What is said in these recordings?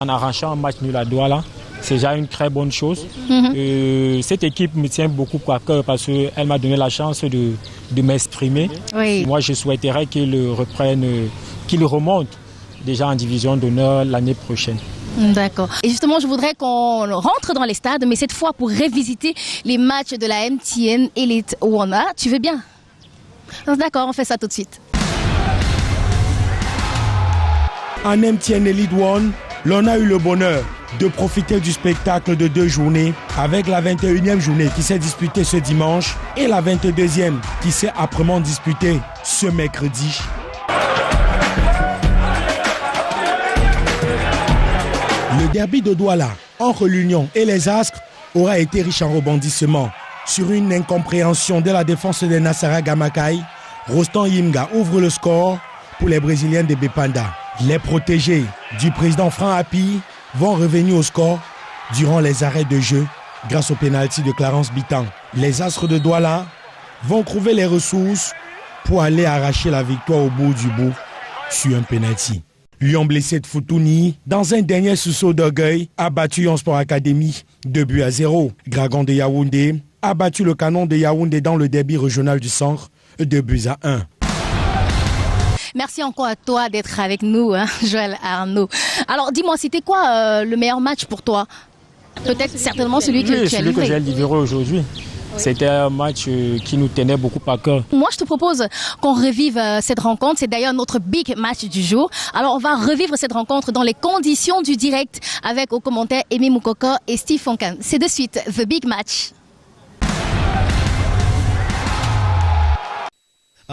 En arrachant un match nul à Douala, c'est déjà une très bonne chose. Cette équipe me tient beaucoup à cœur parce qu'elle m'a donné la chance de m'exprimer. Oui. Moi, je souhaiterais qu'il reprenne, qu'il remonte déjà en division d'honneur l'année prochaine. D'accord. Et justement, je voudrais qu'on rentre dans les stades, mais cette fois pour revisiter les matchs de la MTN Elite One. Tu veux bien? D'accord, on fait ça tout de suite. En MTN Elite One, l'on a eu le bonheur de profiter du spectacle de 2 journées avec la 21e journée qui s'est disputée ce dimanche et la 22e qui s'est âprement disputée ce mercredi. Le derby de Douala entre l'Union et les Astres aura été riche en rebondissements. Sur une incompréhension de la défense de Nassara Gamakai, Rostan Yimga ouvre le score pour les Brésiliens de Bepanda. Les protégés du président Franck Hapi vont revenir au score durant les arrêts de jeu grâce au pénalty de Clarence Bitan. Les Astres de Douala vont trouver les ressources pour aller arracher la victoire au bout du bout sur un pénalty. Lion blessé de Foutouni, dans un dernier sursaut d'orgueil, a battu Yon Sport Academy 2-0. Dragon de Yaoundé a battu le Canon de Yaoundé dans le derby régional du centre 2-1. Merci encore à toi d'être avec nous, Joël Arnaud. Alors, dis-moi, c'était quoi le meilleur match pour toi? Peut-être certainement celui que tu as livré. Celui que j'ai livré aujourd'hui. C'était un match qui nous tenait beaucoup à cœur. Moi, je te propose qu'on revive cette rencontre. C'est d'ailleurs notre big match du jour. Alors, on va revivre cette rencontre dans les conditions du direct avec aux commentaires Amy Moukoko et Steve Fonkan. C'est de suite The Big Match.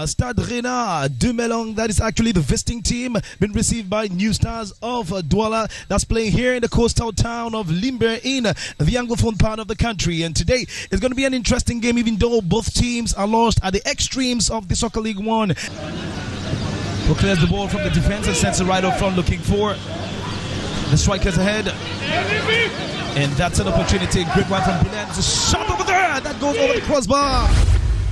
Stade Rena de Melong, that is actually the visiting team, been received by New Stars of Douala, that's playing here in the coastal town of Limbe in the Anglophone part of the country. And today is going to be an interesting game, even though both teams are lost at the extremes of the Soccer League 1. Who clears the ball from the defense and sends it right up front, looking for the strikers ahead. And that's an opportunity. Great one from Bilan. It's a shot over there that goes over the crossbar.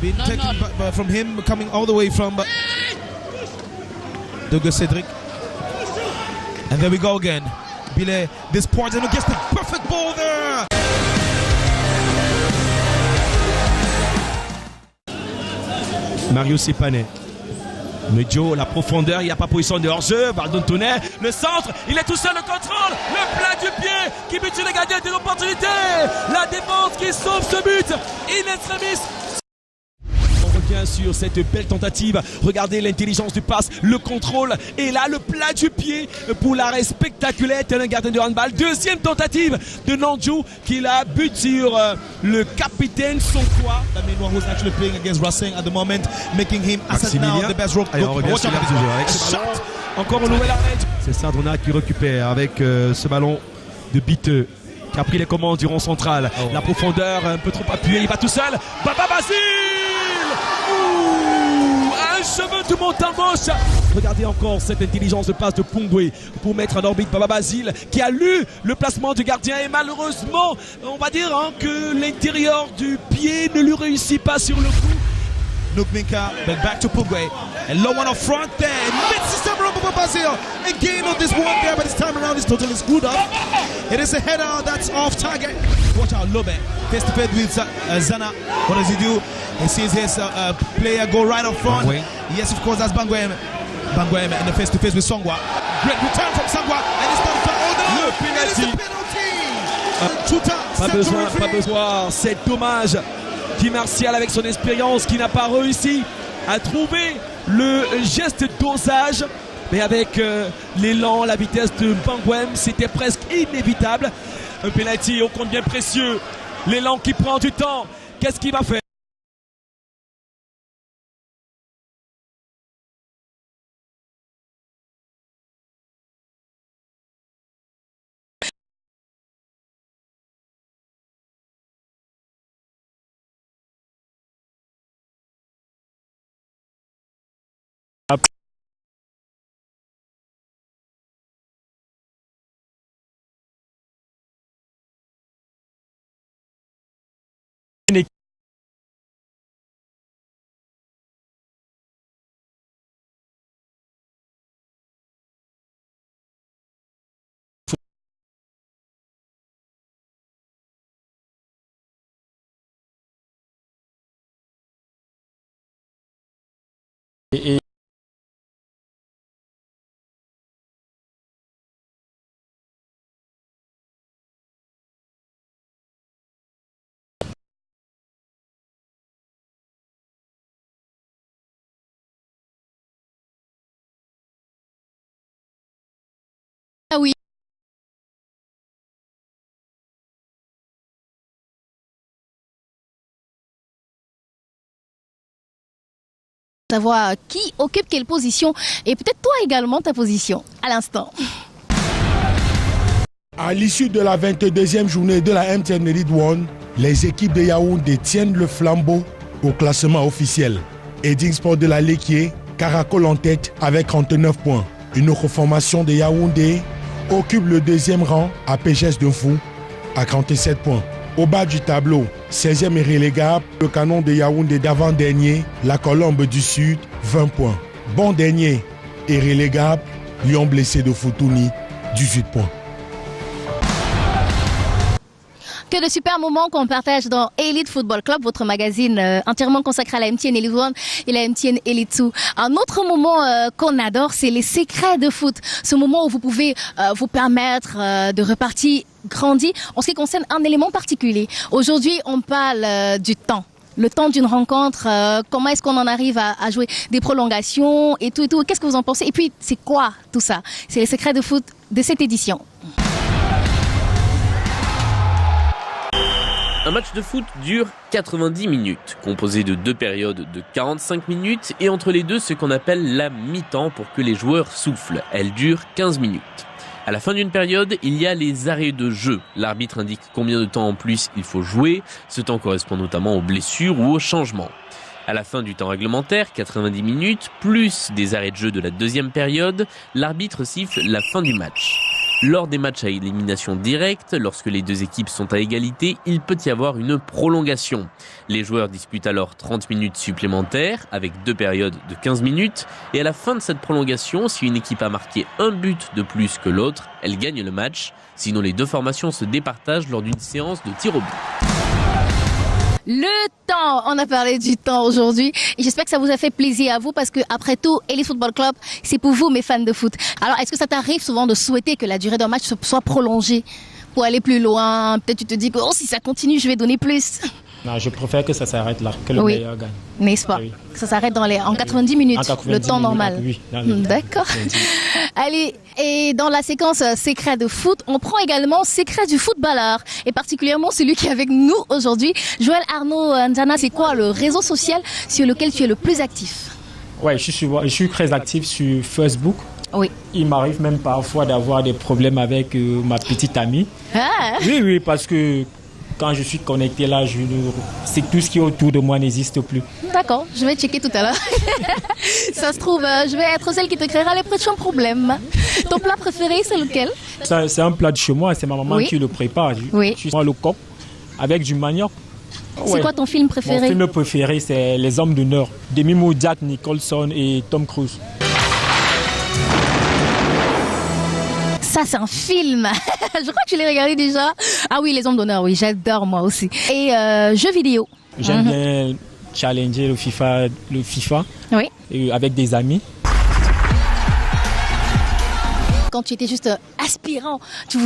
Been taken from him, coming all the way from Douglas Cedric. And there we go again. Billet, this part, and gets the perfect ball there. Mario Sepanet. Medjo, la profondeur, il n'y a pas position de hors-jeu. Baldon Tonnet, le centre, il est tout seul, le contrôle, le plat du pied qui bute le gardien de l'opportunité. La défense qui sauve ce but. In extremis. Bien sûr, cette belle tentative. Regardez l'intelligence du passe, le contrôle et là le plat du pied pour l'arrêt spectaculaire tel un gardien de handball. Deuxième tentative de Nandjou qui la bute sur le capitaine Sonkoa. Damien was actually playing against Racing at the moment, making him as now the best rope. Allez, on revient sur l'air du jeu avec ce ballon. Encore un nouvel arrêt. C'est Sardona qui récupère avec ce ballon de Biteux qui a pris les commandes du rond central. La profondeur un peu trop appuyée, il va tout seul. Baba Basile. Un cheveu de Montalbos. Regardez encore cette intelligence de passe de Pongwe pour mettre en orbite Baba Basile qui a lu le placement du gardien et malheureusement on va dire que l'intérieur du pied ne lui réussit pas sur le coup. Nukminka, but back to Pugwe. And low one up front there. Misses the rubber for Brazil. Again on this one there, but this time around it's totally screwed up. It is a header that's off target. Watch out, Lobe. Face to face with Zana. What does he do? He sees his player go right up front. Bangwe. Yes, of course, that's Bangwe. Bangwe in the face to face with Songwa. Great return from Songwa. And it's not foul. Oh no! Le penalty. It is a penalty. Pas besoin, c'est dommage. Guy Martial avec son expérience qui n'a pas réussi à trouver le geste dosage, mais avec l'élan, la vitesse de Bangwem, c'était presque inévitable. Un penalty au compte bien précieux, l'élan qui prend du temps, qu'est-ce qu'il va faire? Et Ah oui. Savoir qui occupe quelle position et peut-être toi également ta position à l'instant. À l'issue de la 22e journée de la MTN Elite One, les équipes de Yaoundé tiennent le flambeau au classement officiel. Eding Sport de la Léquier caracole en tête avec 39 points. Une autre formation de Yaoundé occupe le deuxième rang à PGS de Fou à 47 points. Au bas du tableau, 16e et relégable, le canon de Yaoundé d'avant-dernier, la Colombe du Sud, 20 points. Bon dernier et relégable, Lion blessé de Foutouni, 18 points. Que de super moments qu'on partage dans Elite Football Club, votre magazine entièrement consacré à la MTN Elite One et la MTN Elite 2. Un autre moment qu'on adore, c'est les secrets de foot. Ce moment où vous pouvez vous permettre de repartir grandi en ce qui concerne un élément particulier. Aujourd'hui, on parle du temps. Le temps d'une rencontre, comment est-ce qu'on en arrive à jouer des prolongations et tout et tout. Qu'est-ce que vous en pensez? Et puis, c'est quoi tout ça? C'est les secrets de foot de cette édition. Un match de foot dure 90 minutes, composé de 2 périodes de 45 minutes et entre les deux ce qu'on appelle la mi-temps pour que les joueurs soufflent. Elle dure 15 minutes. À la fin d'une période, il y a les arrêts de jeu. L'arbitre indique combien de temps en plus il faut jouer. Ce temps correspond notamment aux blessures ou aux changements. À la fin du temps réglementaire, 90 minutes, plus des arrêts de jeu de la deuxième période, l'arbitre siffle la fin du match. Lors des matchs à élimination directe, lorsque les deux équipes sont à égalité, il peut y avoir une prolongation. Les joueurs disputent alors 30 minutes supplémentaires avec 2 périodes de 15 minutes. Et à la fin de cette prolongation, si une équipe a marqué un but de plus que l'autre, elle gagne le match. Sinon, les deux formations se départagent lors d'une séance de tir au but. Le temps, on a parlé du temps aujourd'hui et j'espère que ça vous a fait plaisir à vous parce que après tout, Elite Football Club, c'est pour vous mes fans de foot. Alors est-ce que ça t'arrive souvent de souhaiter que la durée d'un match soit prolongée pour aller plus loin? Peut-être tu te dis que oh, si ça continue, je vais donner plus. non, je préfère que ça s'arrête là, que le meilleur gagne. N'est-ce pas? Oui. Que ça s'arrête en 90 minutes, en 90 le temps minutes, normal. Oui, d'accord. Allez, et dans la séquence secret de foot, on prend également secret du footballeur et particulièrement celui qui est avec nous aujourd'hui. Joël Arnaud Nzana, c'est quoi le réseau social sur lequel tu es le plus actif? Ouais, je suis très actif sur Facebook. Oui. Il m'arrive même parfois d'avoir des problèmes avec ma petite amie. Ah. Oui, parce que quand je suis connecté là, c'est tout ce qui est autour de moi n'existe plus. D'accord, je vais checker tout à l'heure. Ça se trouve, je vais être celle qui te créera les prochains problèmes. Ton plat préféré, c'est lequel? C'est un plat de chez moi, c'est ma maman qui le prépare. Oui. Je prends le coq avec du manioc. C'est quoi ton film préféré? Mon film préféré, c'est Les Hommes d'honneur. Demi Moore, Jack Nicholson et Tom Cruise. Ça, c'est un film. Je crois que tu l'as regardé déjà. Ah oui, Les Hommes d'honneur, oui, j'adore moi aussi. Et jeux vidéo. J'aime bien challenger le FIFA oui. Avec des amis. Quand tu étais juste aspirant, tu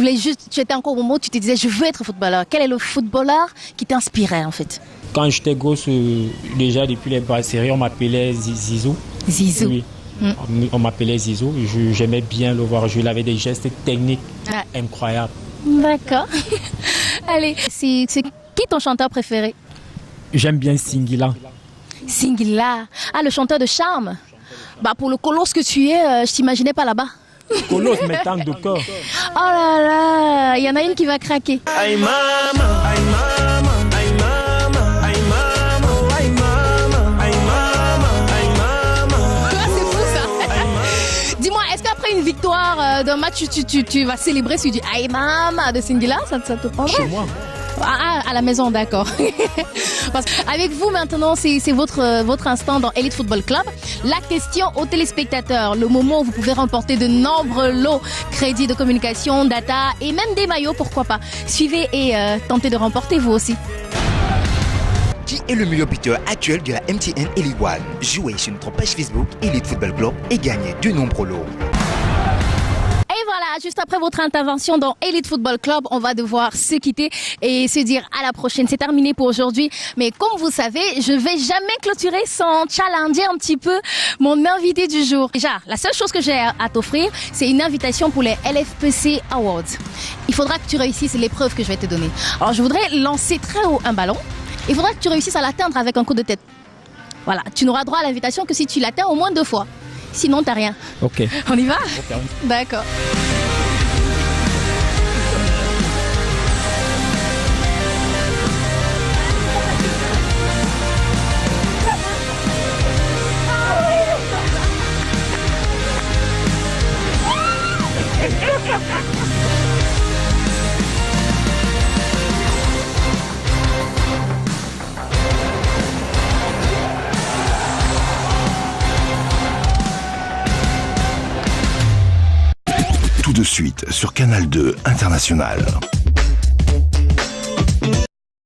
étais encore au moment où tu te disais je veux être footballeur. Quel est le footballeur qui t'inspirait en fait? Quand j'étais gosse, déjà depuis les brasseries, on m'appelait Zizou. Zizou. Oui. On m'appelait Zizou. J'aimais bien le voir jouer. Il avait des gestes techniques incroyables. D'accord. Allez, c'est qui ton chanteur préféré? J'aime bien Singila. Singila. Ah, le chanteur de charme. Bah pour le colosse que tu es, je t'imaginais pas là-bas. Colosse, mais tank de corps. Oh là là, il y en a une qui va craquer. Aïe maman, aïe maman, aïe maman, aïe maman, aïe maman, aïe maman, aïe maman. C'est fou ça. Dis-moi, est-ce qu'après une victoire d'un match, tu vas célébrer sur du Aïe Mama de Singila? Ça te prendrait? Chez moi. Ah, à la maison, d'accord. Parce qu'avec vous maintenant, c'est votre instant dans Elite Football Club. La question aux téléspectateurs, le moment où vous pouvez remporter de nombreux lots, crédits de communication, data et même des maillots, pourquoi pas. Suivez et tentez de remporter vous aussi. Qui est le meilleur buteur actuel de la MTN Elite One? Jouez sur notre page Facebook Elite Football Club et gagnez de nombreux lots. Et voilà, juste après votre intervention dans Elite Football Club, on va devoir se quitter et se dire à la prochaine. C'est terminé pour aujourd'hui. Mais comme vous savez, je vais jamais clôturer sans challenger un petit peu mon invité du jour. Déjà, la seule chose que j'ai à t'offrir, c'est une invitation pour les LFPC Awards. Il faudra que tu réussisses l'épreuve que je vais te donner. Alors, je voudrais lancer très haut un ballon. Il faudra que tu réussisses à l'atteindre avec un coup de tête. Voilà, tu n'auras droit à l'invitation que si tu l'atteins au moins 2 fois. Sinon, t'as rien. Ok. On y va? Ok. D'accord. Tout de suite sur Canal 2 International.